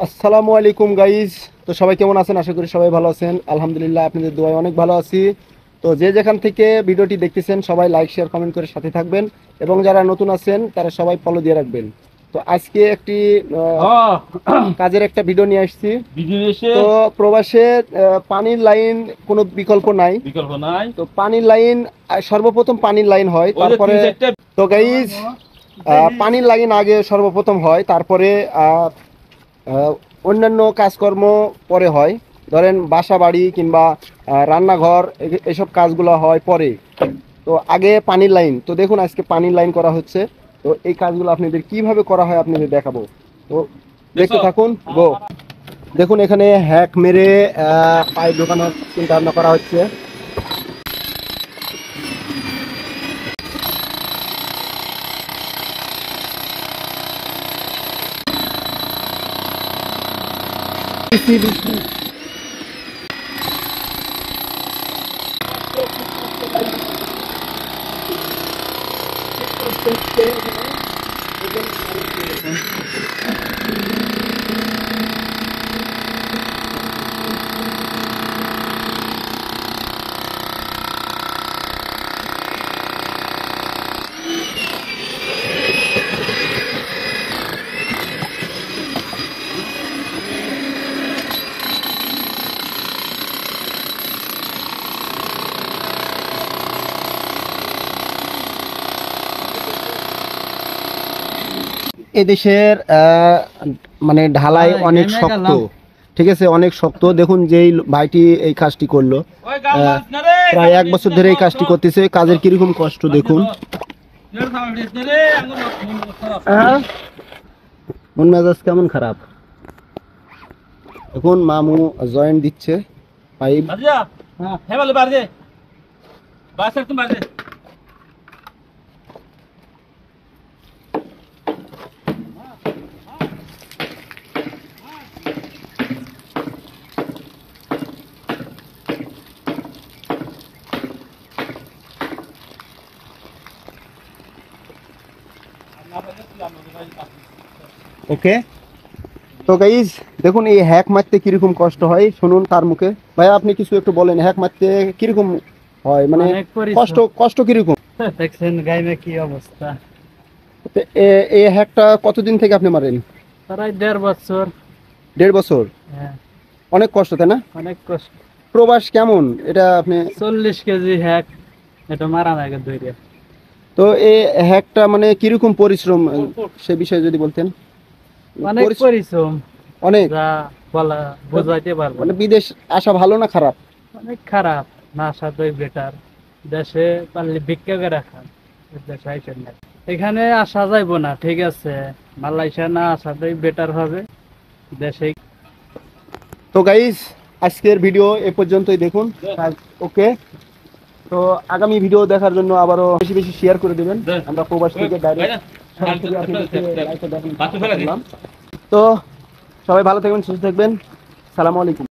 আসসালামু আলাইকুম গাইস। তো সবাই কেমন আছেন? আশা করি সবাই ভালো আছেন। আলহামদুলিল্লাহ, আপনাদের দোয়ায় অনেক ভালো আছি। তো যে যেখান থেকে ভিডিওটি দেখতেছেন সবাই লাইক শেয়ার কমেন্ট করে সাথে থাকবেন, এবং যারা নতুন আছেন তারা সবাই ফলো দিয়ে রাখবেন। তো আজকে একটি হ্যাঁ, কাজের একটা ভিডিও নিয়ে আসছি। ভিডিও এসে তো প্রবাসে পানির লাইন কোনো বিকল্প নাই। বিকল্প নাই। তো পানির লাইন সর্বপ্রথম পানির লাইন হয়, ওই যে তারপরে তিন চারটা তো গাইস পানির লাইন আগে সর্বপ্রথম হয়, তারপরে আহ, অন্যান্য কাজকর্ম পরে হয়। ধরেন বাসা বাড়ি কিংবা রান্নাঘর এসব কাজগুলো হয় পরে। তো আগে পানির লাইন। তো দেখুন আজকে পানির লাইন করা হচ্ছে। তো এই কাজগুলো আপনাদের কিভাবে করা হয় আপনাদের দেখাবো। তো দেখতে দেখছো? থাকুন, গো। দেখুন এখানে হ্যাক মেরে পাইপ ঢোকানোর চিন্তা ভাবনা করা হচ্ছে। এদেশের মানে ঢালাই অনেক শক্ত, ঠিক আছে, অনেক শক্ত। দেখুন যেই ভাইটি এই কাজটি করলো, ওই গাল মাছ না রে, প্রায় 1 বছর ধরে এই কাজটি করতেছে। কাজের কিরকম কষ্ট দেখুন। মন মেজাজ কেমন খারাপ। দেখুন মামু জয়েন্ট দিচ্ছে পাইপ। হ্যাঁ বলে বার দে, বাস একদম বার দে। ওকে। তো গাইজ দেখুন এই হ্যাক মারতে কিরকম কষ্ট হয় শুনুন তার মুখে। ভাই আপনি কিছু একটু বলেন, হ্যাক মারতে কিরকম হয়, মানে অনেক পরিশ্রম। কষ্ট কষ্ট কিরকম? দেখছেন গাইমে কি অবস্থা। তো এই হ্যাকটা কতদিন থেকে আপনি মারেন? প্রায় 1.5 বছর। 1.5 বছর। হ্যাঁ, অনেক কষ্ট, তাই না? অনেক কষ্ট। প্রবাস কেমন এটা আপনি? 40 কেজি হ্যাক, এটা মারা লাগে ধরে। তো এই হ্যাকটা মানে কিরকম পরিশ্রম, সে বিষয়ে যদি বলতেন। অনেক পরিশ্রম, অনেক, যা বলা বোঝাইতে পারবো মানে না। বিদেশ আসা ভালো না খারাপ? অনেক খারাপ, না আসাটাই বেটার। দেশে পারলে ভিক্ষা করে খান, দেশে আইসেন না। এখানে আসা যাইবো না, ঠিক আছে, মালয়েশিয়া না আসাটাই বেটার হবে দেশে। তো গাইস আজকের ভিডিও এ পর্যন্তই। দেখুন ওকে। তো আগামী ভিডিও দেখার জন্য আবারও বেশি বেশি শেয়ার করে দিবেন। আমরা প্রবাস থেকে ডাইরেক্ট সরাসরি আপনাদেরকে লাইভে দেখানোর চেষ্টা করলাম। তো সবাই ভালো থাকবেন, সুস্থ থাকবেন। সালামু আলাইকুম।